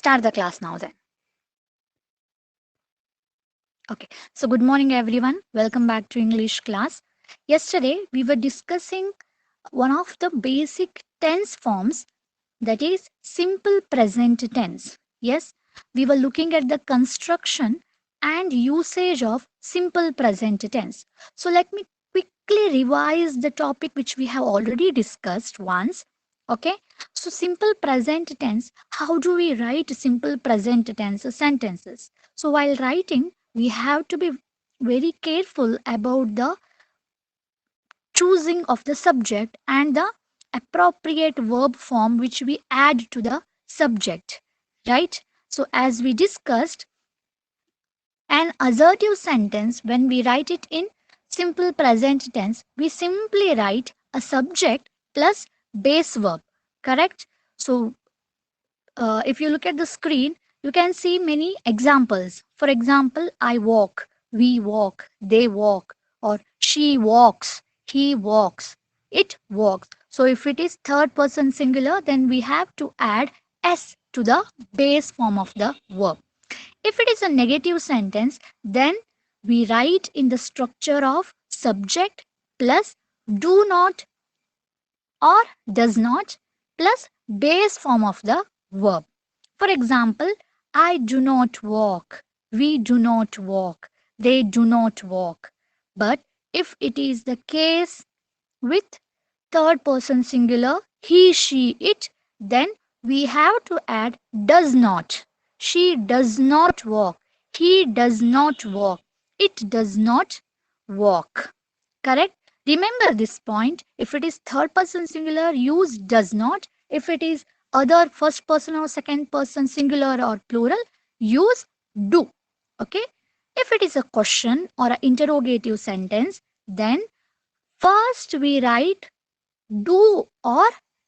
start the class now then. Okay, so good morning everyone. Welcome back to English class. Yesterday we were discussing one of the basic tense forms, that is simple present tense. Yes, we were looking at the construction and usage of simple present tense. So let me quickly revise the topic which we have already discussed once. Okay, so simple present tense, how do we write simple present tense sentences? So while writing, we have to be very careful about the choosing of the subject and the appropriate verb form which we add to the subject, right? So as we discussed, an assertive sentence, when we write it in simple present tense, we simply write a subject plus base verb, correct? So if you look at the screen, you can see many examples. For example, I walk, we walk, they walk, or she walks, he walks, it walks. So if it is third person singular, then we have to add s to the base form of the verb. If it is a negative sentence, then we write in the structure of subject plus do not or does not plus base form of the verb. For example, I do not walk, we do not walk, they do not walk. But if it is the case with third person singular, he, she, it, then we have to add does not. She does not walk, he does not walk, it does not walk. Correct? Remember this point. If it is third person singular, use does not. If it is other first person or second person singular or plural, use do. Okay? If it is a question or an interrogative sentence, then first we write do or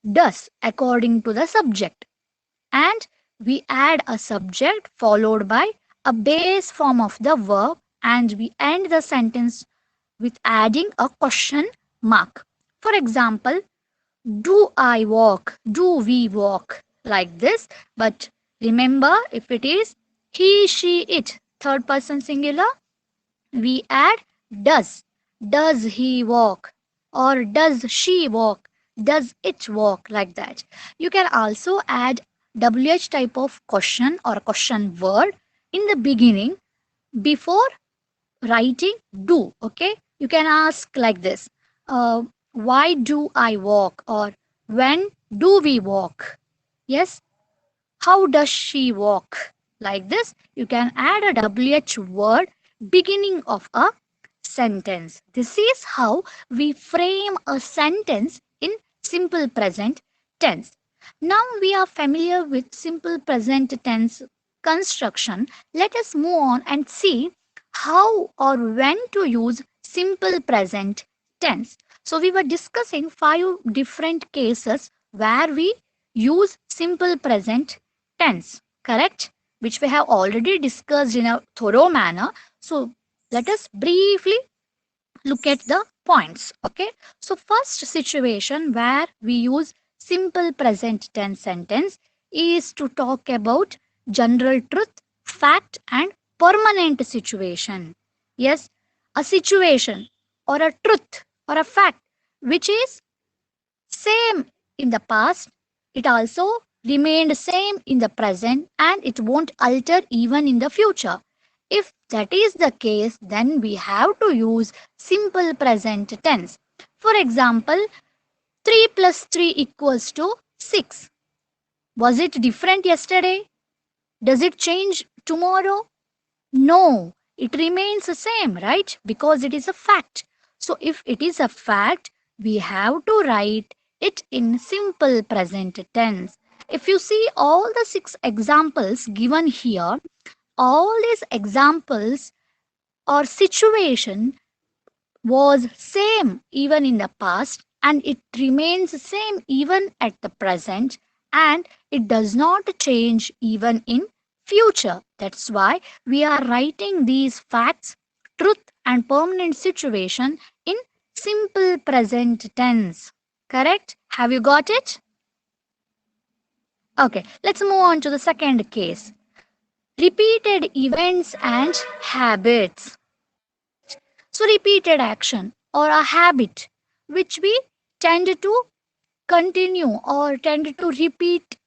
does according to the subject, and we add a subject followed by a base form of the verb, and we end the sentence with adding a question mark. For example, do I walk? Do we walk? Like this. But remember, if it is he, she, it, third person singular, we add does. Does he walk? Or does she walk? Does it walk? Like that. You can also add WH type of question or question word in the beginning before writing do. Okay, you can ask like this, why do I walk, or when do we walk? Yes, how does she walk? Like this, you can add a WH word beginning of a sentence. This is how we frame a sentence in simple present tense. Now we are familiar with simple present tense construction. Let us move on and see how or when to use simple present tense. So we were discussing 5 different cases where we use simple present tense, correct? Which we have already discussed in a thorough manner. So let us briefly look at the points. Okay, so first situation where we use simple present tense sentence is to talk about general truth, fact, and permanent situation. Yes, a situation or a truth or a fact which is same in the past, it also remained same in the present, and it won't alter even in the future. If that is the case, then we have to use simple present tense. For example, 3 plus 3 equals to 6. Was it different yesterday? Does it change tomorrow? No, it remains the same, right? Because it is a fact. So if it is a fact, we have to write it in simple present tense. If you see all the 6 examples given here, all these examples or situation was same even in the past, and it remains same even at the present, and it does not change even in future. That's why we are writing these facts, truth, and permanent situation in simple present tense. Correct? Have you got it? Okay, let's move on to the second case. Repeated events and habits. So, repeated action or a habit which we tend to continue or tend to repeat.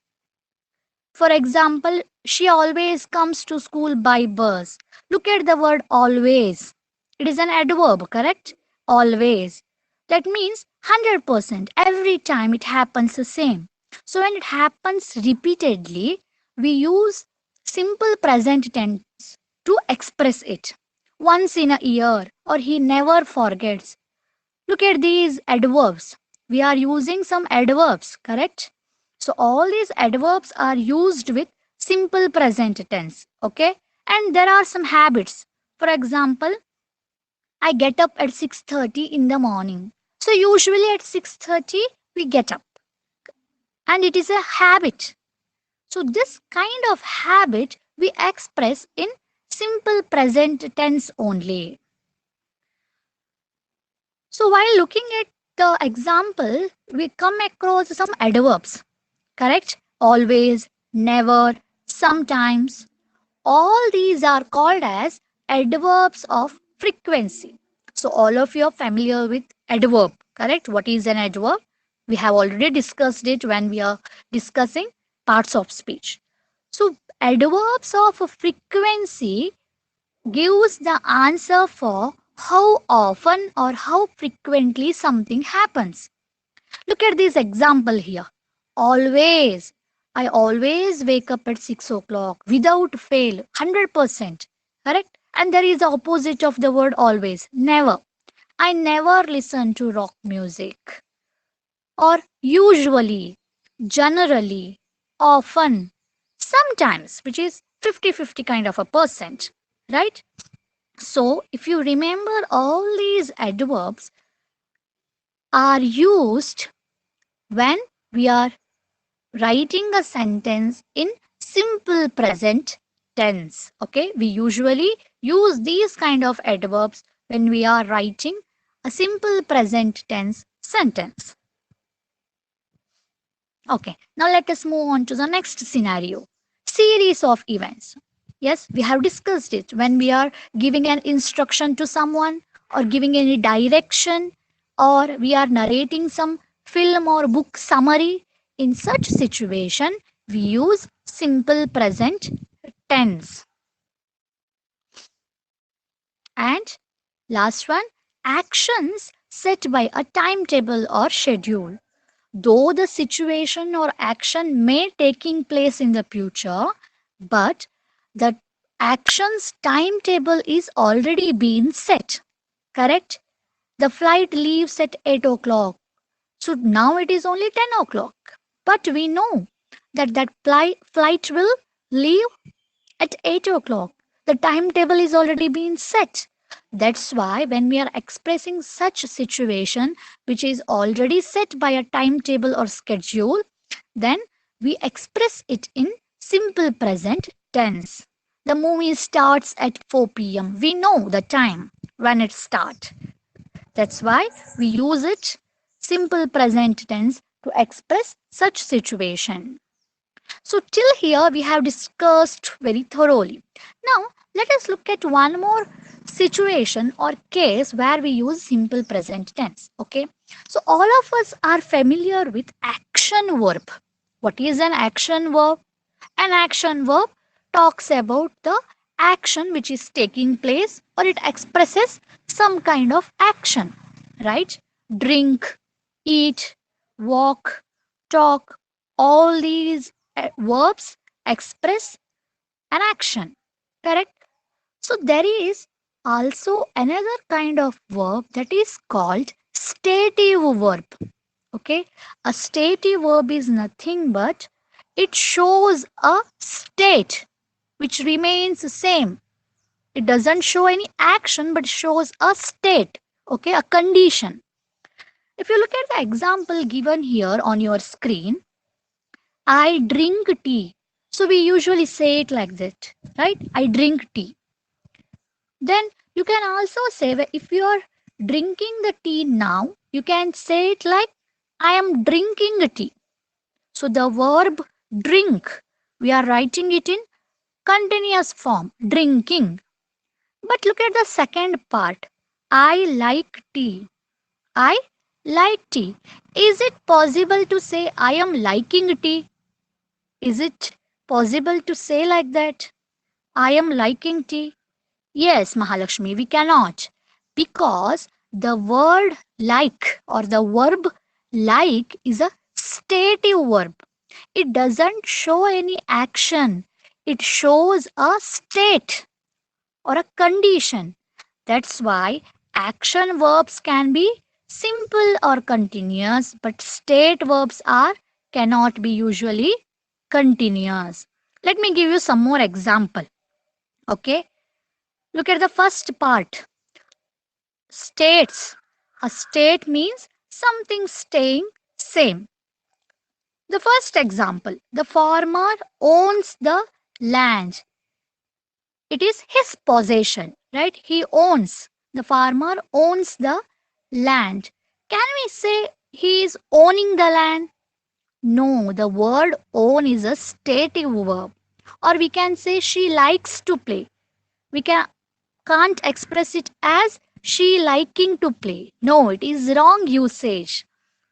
For example, she always comes to school by bus. Look at the word always. It is an adverb, correct? Always. That means 100%. Every time it happens the same. So when it happens repeatedly, we use simple present tense to express it. Once in a year, or he never forgets. Look at these adverbs. We are using some adverbs, correct? So all these adverbs are used with simple present tense, okay? And there are some habits. For example, I get up at 6:30 in the morning. So usually at 6:30 we get up and it is a habit. So this kind of habit we express in simple present tense only. So while looking at the example, we come across some adverbs, correct? Always, never, sometimes. All these are called as adverbs of frequency. So all of you are familiar with adverb, correct? What is an adverb? We have already discussed it when we are discussing parts of speech. So adverbs of frequency gives the answer for how often or how frequently something happens. Look at this example here. Always. I always wake up at 6 o'clock without fail, 100%. Correct? And there is the opposite of the word always. Never. I never listen to rock music. Or usually, generally, often, sometimes, which is 50-50 kind of a percent. Right? So, if you remember, all these adverbs are used when we are writing a sentence in simple present tense. Okay, we usually use these kind of adverbs when we are writing a simple present tense sentence. Okay, now let us move on to the next scenario. Series of events. Yes, we have discussed it when we are giving an instruction to someone or giving any direction or we are narrating some film or book summary. In such situation, we use simple present tense. And last one, actions set by a timetable or schedule. Though the situation or action may taking place in the future, but the action's timetable is already been set. Correct? The flight leaves at 8 o'clock. So now it is only 10 o'clock. But we know that flight will leave at 8 o'clock. The timetable is already been set. That's why when we are expressing such situation which is already set by a timetable or schedule, then we express it in simple present tense. The movie starts at 4 p.m. We know the time when it starts. That's why we use it simple present tense to express such situation. So till here we have discussed very thoroughly. Now let us look at one more situation or case where we use simple present tense. Okay. So all of us are familiar with action verb. What is an action verb? An action verb talks about the action which is taking place or it expresses some kind of action, right? Drink, eat, walk, talk, all these verbs express an action, correct? So there is also another kind of verb that is called stative verb. Okay, a stative verb is nothing but it shows a state which remains the same. It doesn't show any action but shows a state, okay, a condition. If you look at the example given here on your screen, I drink tea. So we usually say it like that, right? I drink tea. Then you can also say that if you are drinking the tea now, you can say it like I am drinking a tea. So the verb drink. We are writing it in continuous form, drinking. But look at the second part. I like tea. I like tea. Is it possible to say I am liking tea? Is it possible to say like that? I am liking tea? Yes, Mahalakshmi, we cannot. Because the word like or the verb like is a stative verb. It doesn't show any action, it shows a state or a condition. That's why action verbs can be simple or continuous, but state verbs are cannot be usually continuous. Let me give you some more example. Okay, look at the first part. States. A state means something staying same. The first example, the farmer owns the land. It is his possession, right? He owns. The farmer owns the land. Can we say he is owning the land? No, the word own is a stative verb. Or we can say she likes to play. We can't express it as she liking to play. No, it is wrong usage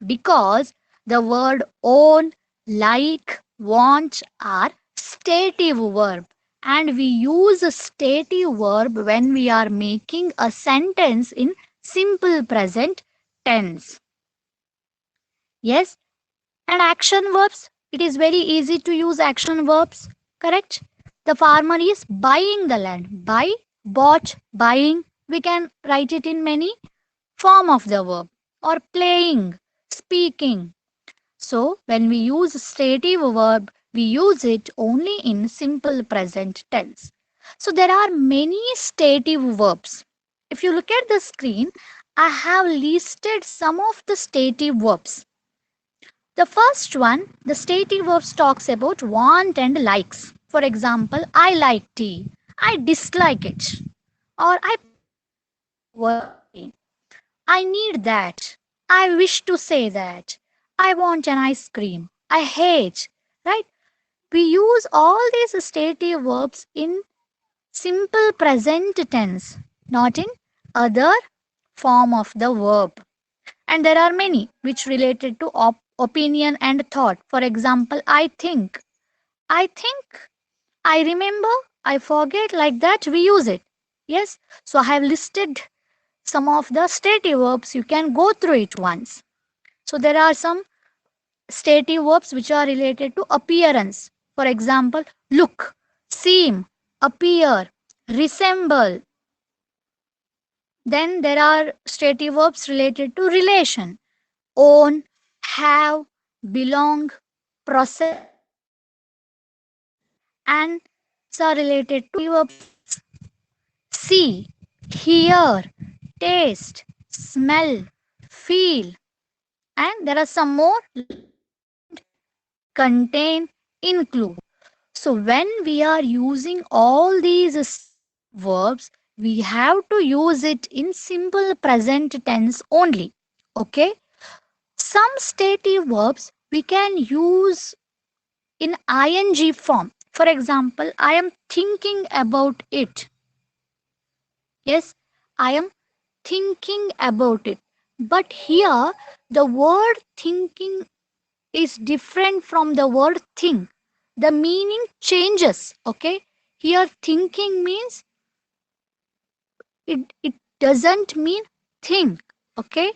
because the word own, like, want are stative verb and we use a stative verb when we are making a sentence in simple present tense. Yes, and action verbs, it is very easy to use action verbs, correct? The farmer is buying the land. Buy, bought, buying. We can write it in many form of the verb or playing, speaking. So when we use stative verb, we use it only in simple present tense. So there are many stative verbs. If you look at the screen, I have listed some of the stative verbs. The first one, the stative verbs talks about want and likes. For example, I like tea. I dislike it. Or I worry. I need that. I wish to say that. I want an ice cream. I hate. Right? We use all these stative verbs in simple present tense, not in other form of the verb. And there are many which related to opinion and thought. For example, I think. I think. I remember. I forget. Like that, we use it. Yes. So I have listed some of the stative verbs. You can go through it once. So there are some stative verbs which are related to appearance. For example, look, seem, appear, resemble. Then there are stative verbs related to relation. Own, have, belong, process, and are related to verbs see, hear, taste, smell, feel, and there are some more contain, include. So when we are using all these verbs, we have to use it in simple present tense only. Okay? Some stative verbs we can use in ing form. For example, I am thinking about it. Yes, I am thinking about it. But here, the word thinking is different from the word think. The meaning changes. Okay, here thinking means it doesn't mean think. Okay,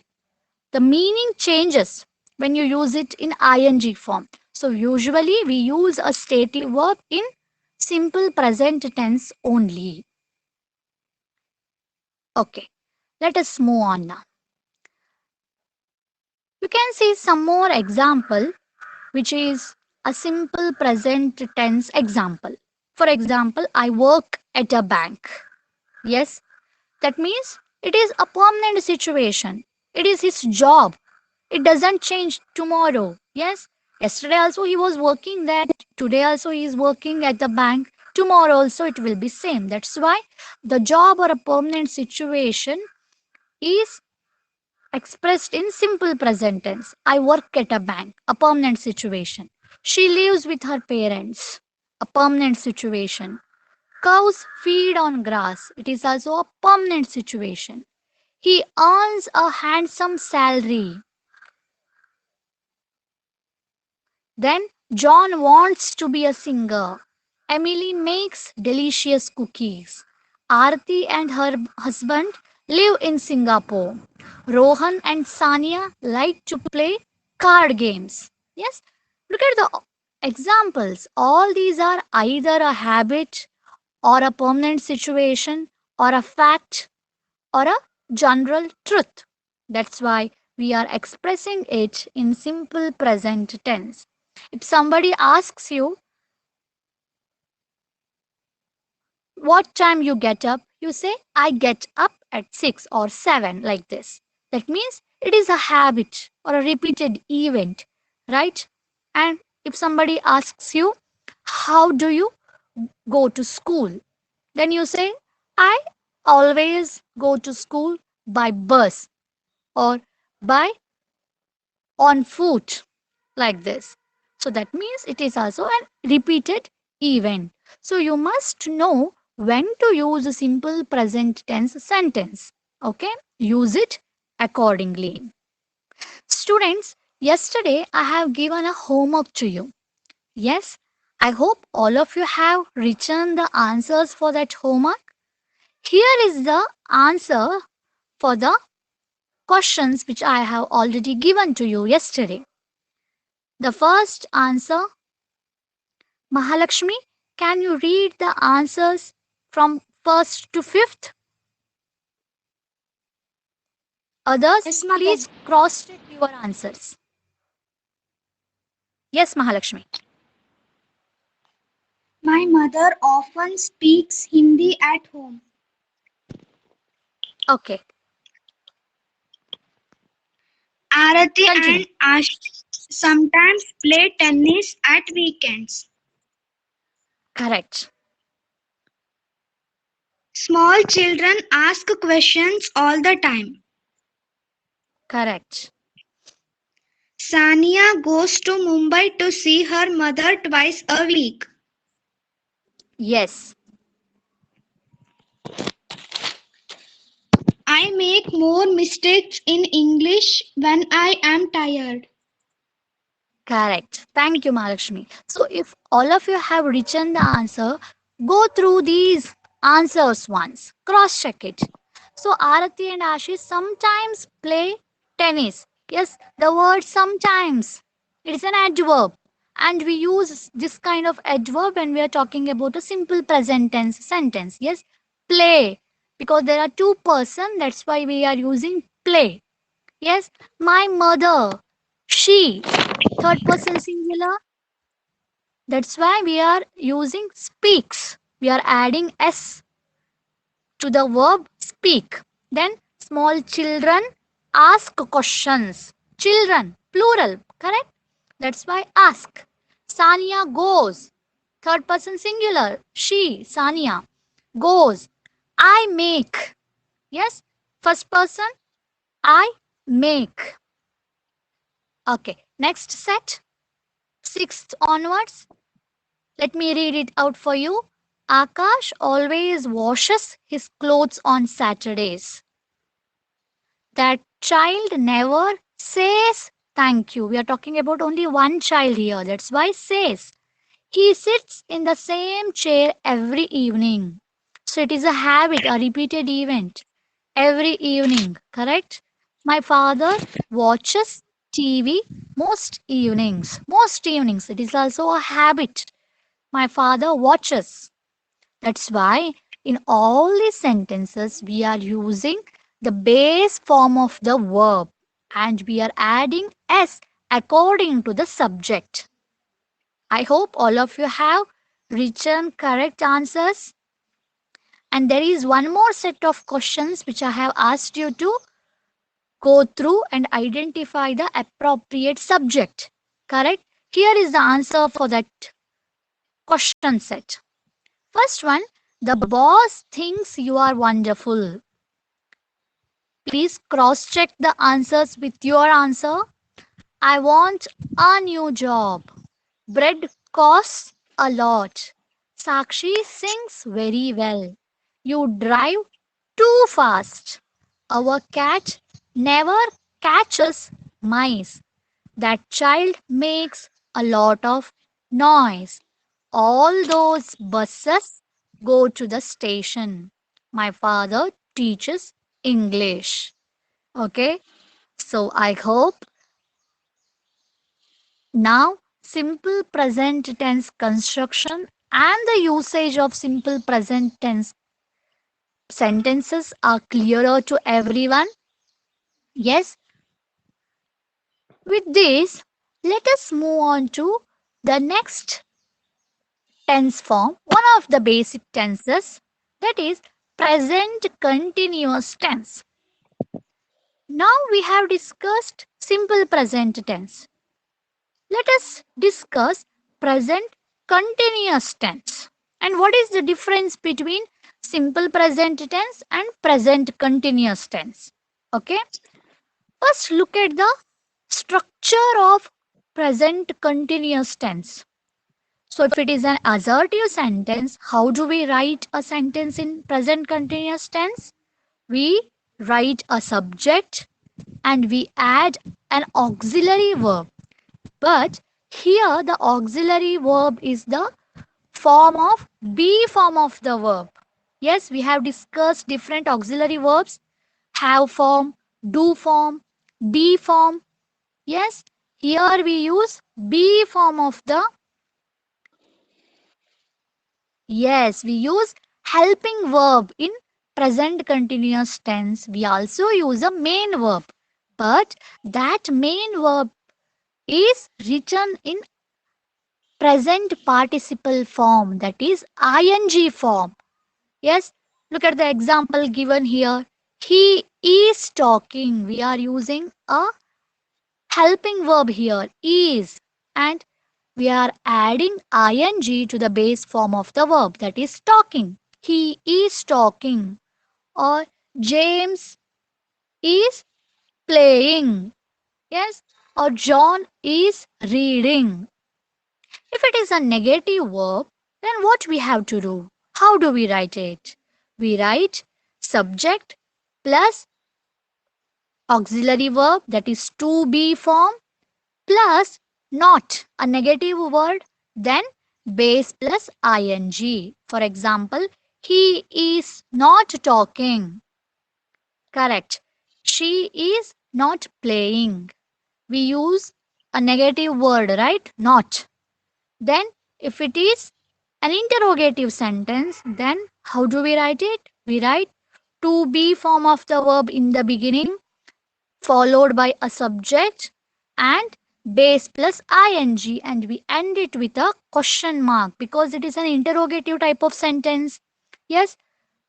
the meaning changes when you use it in ing form. So usually we use a stative verb in simple present tense only. Okay, let us move on now. You can see some more example which is a simple present tense example. For example, I work at a bank. Yes, that means it is a permanent situation. It is his job. It doesn't change tomorrow. Yes, yesterday also he was working there. Today also he is working at the bank. Tomorrow also it will be same. That's why the job or a permanent situation is expressed in simple present tense. I work at a bank, a permanent situation. She lives with her parents. A permanent situation. Cows feed on grass. It is also a permanent situation. He earns a handsome salary. Then John wants to be a singer. Emily makes delicious cookies. Aarti and her husband live in Singapore. Rohan and Sania like to play card games. Yes, look at the examples. All these are either a habit or a permanent situation or a fact or a general truth. That's why we are expressing it in simple present tense. If somebody asks you what time you get up, you say, I get up at 6 or 7, like this. That means it is a habit or a repeated event, right? And if somebody asks you, how do you go to school? Then you say, I always go to school by bus or by on foot, like this. So that means it is also an repeated event. So you must know when to use a simple present tense sentence. Okay, use it accordingly. Students, yesterday I have given a homework to you. Yes, I hope all of you have written the answers for that homework. Here is the answer for the questions which I have already given to you yesterday. The first answer, Mahalakshmi, can you read the answers from first to fifth? Others, Yes, please Mother. cross check your answers. Yes, Mahalakshmi. My mother often speaks Hindi at home. Okay, Arati continue. and Ash sometimes play tennis at weekends. Correct. Small children ask questions all the time. Correct. Sania goes to Mumbai to see her mother twice a week. Yes. I make more mistakes in English when I am tired. Correct. Thank you, Mahalakshmi. So, if all of you have written the answer, go through these answers once. Cross check it. So, Arati and Ashish sometimes play tennis. Yes, the word sometimes. It is an adverb. And we use this kind of adverb when we are talking about a simple present tense sentence. Yes, play. Because there are two persons, that's why we are using play. Yes, my mother, she, third person singular. That's why we are using speaks. We are adding s to the verb speak. Then small children ask questions. Children, plural, correct? That's why ask. Sania goes. Third person singular. She, Sania, goes. I make. Yes. First person, I make. Okay. Next set. Sixth onwards. Let me read it out for you. Akash always washes his clothes on Saturdays. That child never says thank you. We are talking about only one child here. That's why says. He sits in the same chair every evening. So it is a habit, a repeated event. Every evening, correct? My father watches TV most evenings. Most evenings. It is also a habit. My father watches. That's why in all these sentences we are using the base form of the verb and we are adding s according to the subject. I hope all of you have written correct answers. And there is one more set of questions which I have asked you to go through and identify the appropriate subject. Correct? Here is the answer for that question set. First one, the boss thinks you are wonderful. Please cross check the answers with your answer. I want a new job. Bread costs a lot. Sakshi sings very well. You drive too fast. Our cat never catches mice. That child makes a lot of noise. All those buses go to the station. My father teaches English. Okay, so I hope now simple present tense construction and the usage of simple present tense sentences are clearer to everyone. Yes, with this, let us move on to the next tense form, one of the basic tenses, that is present continuous tense. Now we have discussed simple present tense. Let us discuss present continuous tense. And what is the difference between simple present tense and present continuous tense? Okay, first look at the structure of present continuous tense. So, if it is an assertive sentence, how do we write a sentence in present continuous tense? We write a subject and we add an auxiliary verb. But here, the auxiliary verb is the form of be form of the verb. Yes, we have discussed different auxiliary verbs: have form, do form, be form. Yes, here we use be form of the. Yes, we use helping verb in present continuous tense. We also use a main verb, but that main verb is written in present participle form, that is ing form. Yes, look at the example given here. He is talking. We are using a helping verb here, is, and we are adding ing to the base form of the verb, that is talking. He is talking, or James is playing. Yes, or John is reading. If it is a negative verb, then what we have to do? How do we write it? We write subject plus auxiliary verb, that is to be form, plus not a negative word, then base plus ing. For example, he is not talking. Correct. She is not playing. We use a negative word, right? Not. Then, if it is an interrogative sentence, then how do we write it? We write to be form of the verb in the beginning, followed by a subject and base plus ing, and we end it with a question mark because it is an interrogative type of sentence. Yes,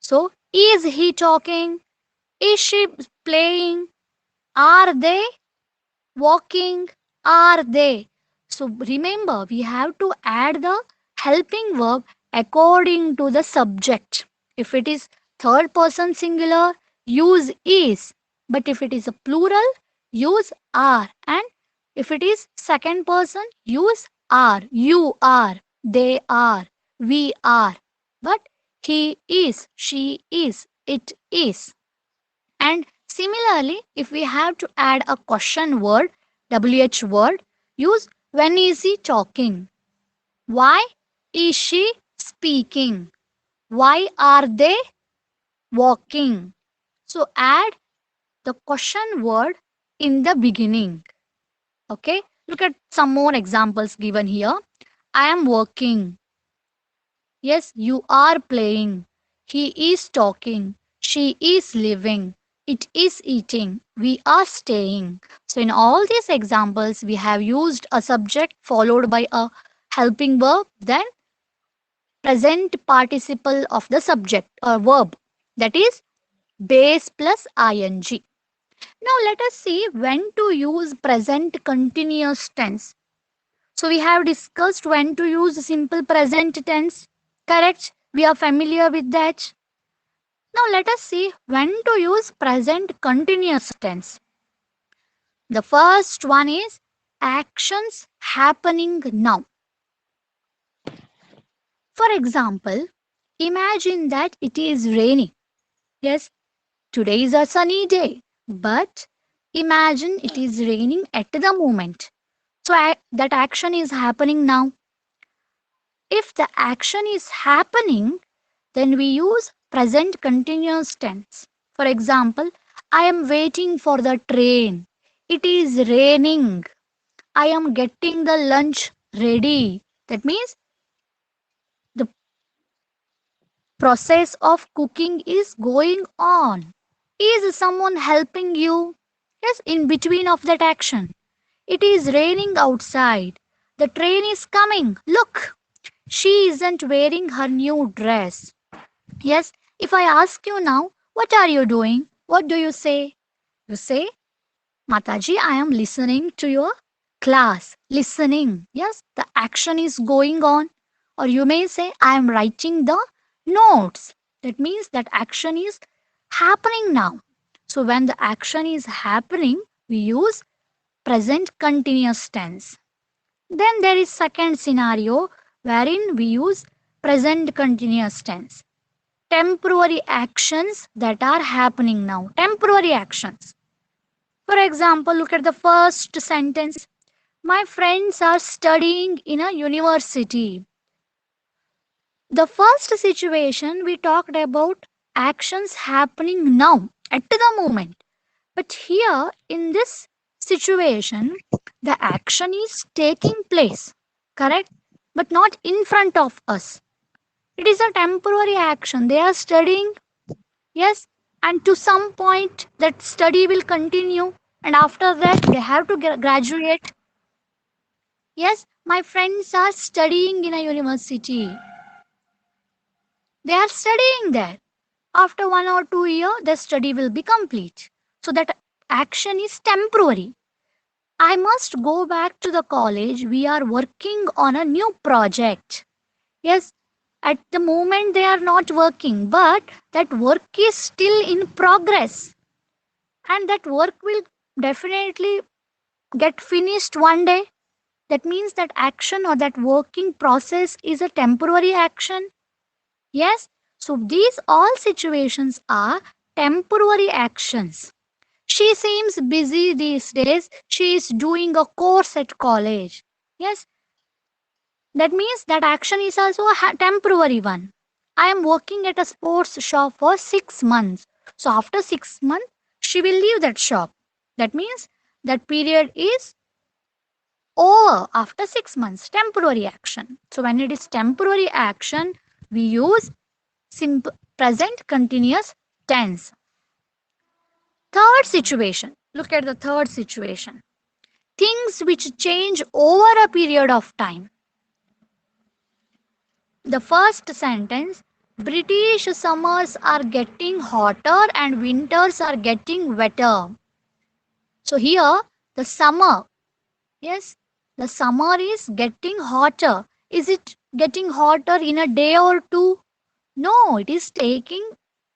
so is he talking? Is she playing? Are they walking? Are they? So remember, we have to add the helping verb according to the subject. If it is third person singular, use is. But if it is a plural, use are. And if it is second person, use are. You are. They are. We are. But he is. She is. It is. And similarly, if we have to add a question word, WH word, use when is he talking? Why is she speaking? Why are they walking? So add the question word in the beginning. Okay, look at some more examples given here. I am working. Yes, you are playing. He is talking. She is living. It is eating. We are staying. So, in all these examples, we have used a subject followed by a helping verb, then present participle of the subject or verb, that is base plus ing. Now, let us see when to use present continuous tense. So, we have discussed when to use simple present tense. Correct? We are familiar with that. Now let us see when to use present continuous tense. The first one is actions happening now. For example, imagine that it is raining. Yes, today is a sunny day, but imagine it is raining at the moment. So that action is happening now. If the action is happening, then we use present continuous tense. For example, I am waiting for the train. It is raining. I am getting the lunch ready. That means the process of cooking is going on. Is someone helping you? Yes, in between of that action. It is raining outside. The train is coming. Look, she isn't wearing her new dress. Yes, if I ask you now, what are you doing? What do you say? You say, Mataji, I am listening to your class. Listening. Yes, the action is going on. Or you may say, I am writing the notes. That means that action is happening now. So when the action is happening, we use present continuous tense. Then there is second scenario wherein we use present continuous tense. Temporary actions that are happening now. Temporary actions. For example, look at the first sentence. My friends are studying in a university. The first situation we talked about actions happening now at the moment. But here in this situation, the action is taking place, correct? But not in front of us. It is a temporary action. They are studying, yes, and to some point that study will continue, and after that they have to graduate. Yes, my friends are studying in a university. They are studying there. After 1 or 2 years, the study will be complete. So that action is temporary. I must go back to the college. We are working on a new project. Yes, at the moment they are not working, but that work is still in progress. And that work will definitely get finished one day. That means that action or that working process is a temporary action. Yes, so these all situations are temporary actions. She seems busy these days. She is doing a course at college. Yes, that means that action is also a temporary one. I am working at a sports shop for 6 months. So after 6 months, she will leave that shop. That means that period is over after 6 months. Temporary action. So when it is temporary action, we use simple present continuous tense. Third situation. Look at the third situation. Things which change over a period of time. The first sentence, British summers are getting hotter and winters are getting wetter. So here the summer, yes, the summer is getting hotter. Is it getting hotter in a day or two? No, it is taking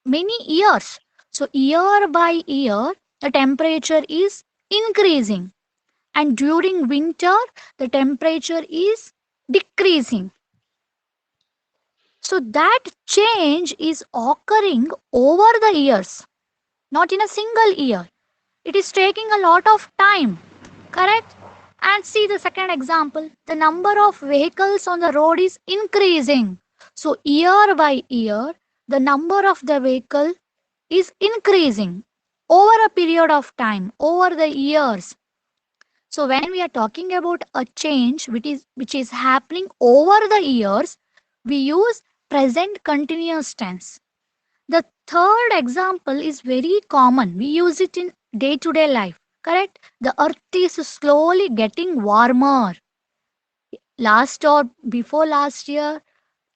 many years. So year by year, the temperature is increasing. And during winter, the temperature is decreasing. So that change is occurring over the years, not in a single year. It is taking a lot of time, correct? And see the second example, the number of vehicles on the road is increasing. So year by year, the number of the vehicle is increasing over a period of time, over the years. So when we are talking about a change which is happening over the years, we use present continuous tense. The third example is very common. We use it in day to day life. Correct? The earth is slowly getting warmer. Last or before last year,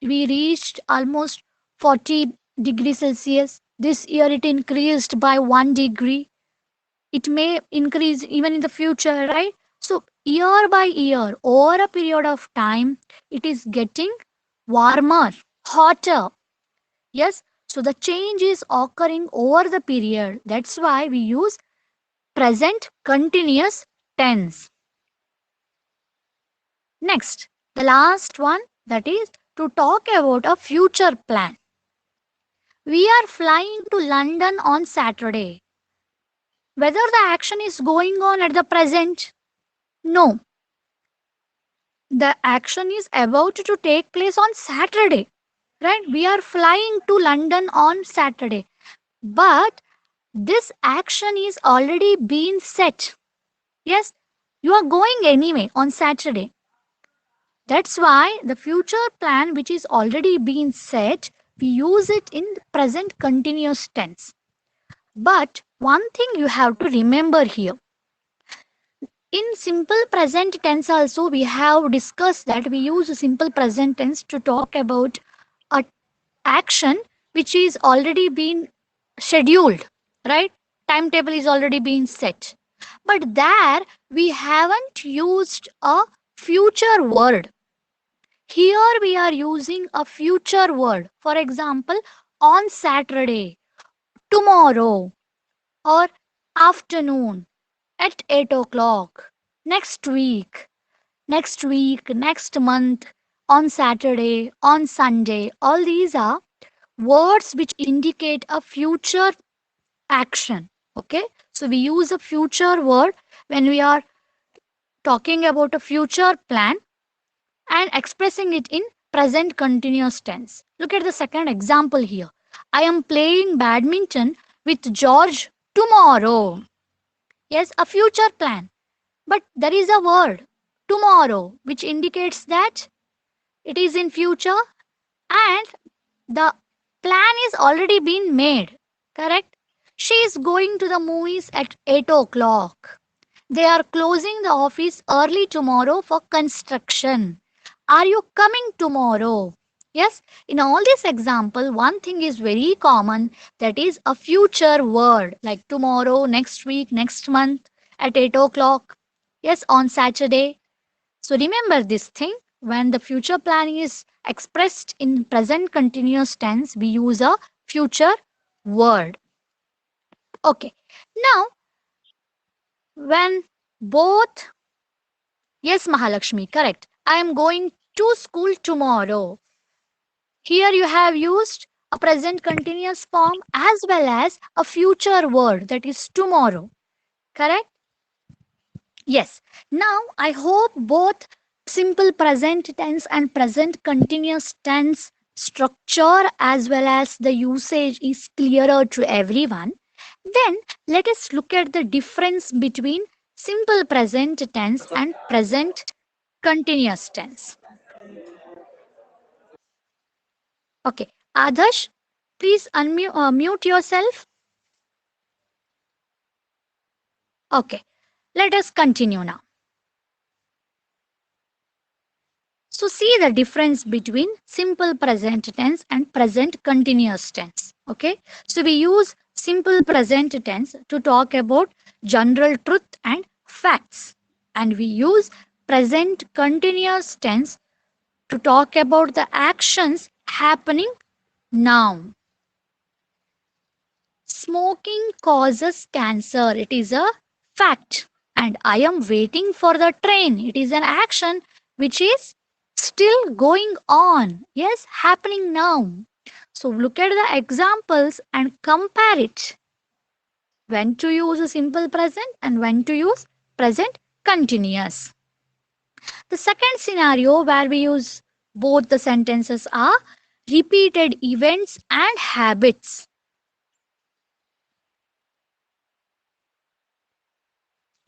we reached almost 40 degrees Celsius. This year it increased by 1 degree. It may increase even in the future, right? So year by year, over a period of time, it is getting warmer, hotter. Yes, so the change is occurring over the period. That's why we use present continuous tense. Next, the last one, that is to talk about a future plan. We are flying to London on Saturday. Whether the action is going on at the present? No. The action is about to take place on Saturday. Right? We are flying to London on Saturday. But this action is already been set. Yes, you are going anyway on Saturday. That's why the future plan, which is already been set, we use it in present continuous tense. But one thing you have to remember here, in simple present tense also we have discussed that we use simple present tense to talk about a action which is already been scheduled, right? Timetable is already been set. But there we haven't used a future word. Here we are using a future word. For example, on Saturday, tomorrow, or afternoon, at 8 o'clock, next week, next month, on Saturday, on Sunday. All these are words which indicate a future action. Okay, so we use a future word when we are talking about a future plan and expressing it in present continuous tense. Look at the second example here. I am playing badminton with George tomorrow. Yes, a future plan. But there is a word tomorrow which indicates that it is in future and the plan is already been made. Correct? She is going to the movies at 8 o'clock. They are closing the office early tomorrow for construction. Are you coming tomorrow? Yes, in all this example, one thing is very common, that is a future word like tomorrow, next week, next month, at 8 o'clock. Yes, on Saturday. So remember this thing, when the future plan is expressed in present continuous tense, we use a future word. Okay, now when both, yes, Mahalakshmi, correct. I am going to school tomorrow. Here you have used a present continuous form as well as a future word, that is tomorrow. Correct? Yes. Now I hope both simple present tense and present continuous tense structure as well as the usage is clearer to everyone. Then let us look at the difference between simple present tense and present continuous tense. Okay. Adarsh, please unmute mute yourself. Okay. Let us continue now. So see the difference between simple present tense and present continuous tense. Okay. So we use simple present tense to talk about general truth and facts. And we use present continuous tense to talk about the actions happening now. Smoking causes cancer. It is a fact. And I am waiting for the train. It is an action which is still going on. Yes, happening now. So look at the examples and compare it. When to use a simple present and when to use present continuous. The second scenario where we use both the sentences are repeated events and habits.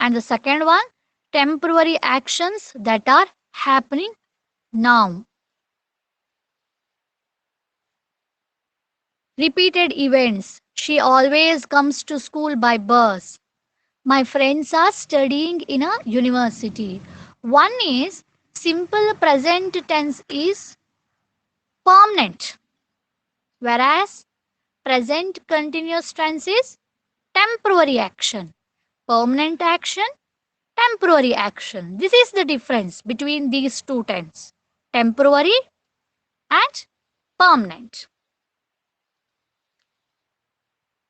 And the second one, temporary actions that are happening now. Repeated events. She always comes to school by bus. My friends are studying in a university. One is simple present tense is permanent, whereas present continuous tense is temporary action. Permanent action, temporary action. This is the difference between these two tenses, temporary and permanent.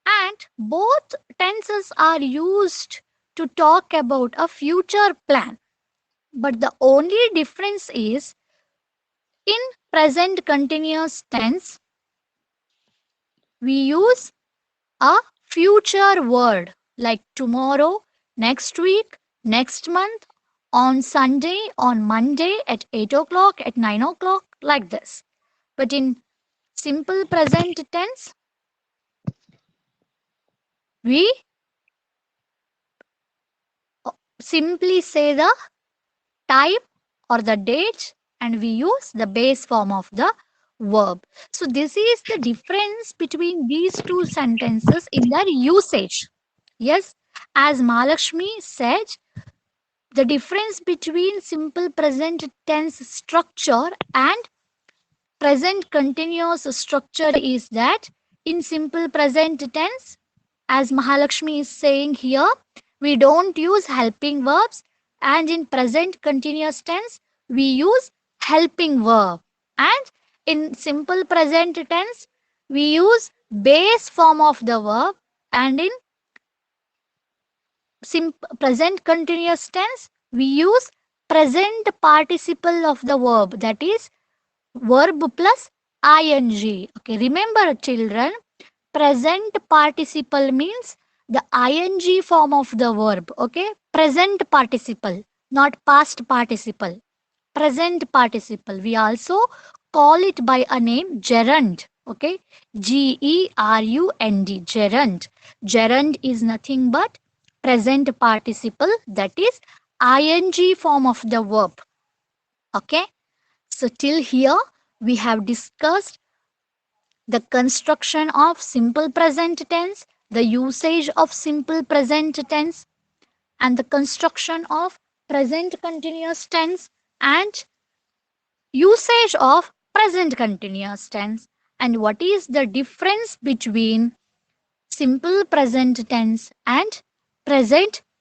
And both tenses are used to talk about a future plan. But the only difference is In present continuous tense, we use a future word like tomorrow, next week, next month, on Sunday, on Monday, at 8 o'clock, at 9 o'clock, like this. But in simple present tense, we simply say the time or the date and we use the base form of the verb. So, this is the difference between these two sentences in their usage. Yes, as Mahalakshmi said, the difference between simple present tense structure and present continuous structure is that in simple present tense, as Mahalakshmi is saying here, we don't use helping verbs, and in present continuous tense, we use helping verb. And in simple present tense, we use base form of the verb, and in present continuous tense, we use present participle of the verb, that is verb plus ing. Okay, remember children, present participle means the ing form of the verb. Okay, present participle, not past participle. Present participle. We also call it by a name gerund. Okay, gerund. Gerund. Gerund is nothing but present participle, that is ing form of the verb. Okay, so till here we have discussed the construction of simple present tense, the usage of simple present tense, and the construction of present continuous tense and usage of present continuous tense. And what is the difference between simple present tense and present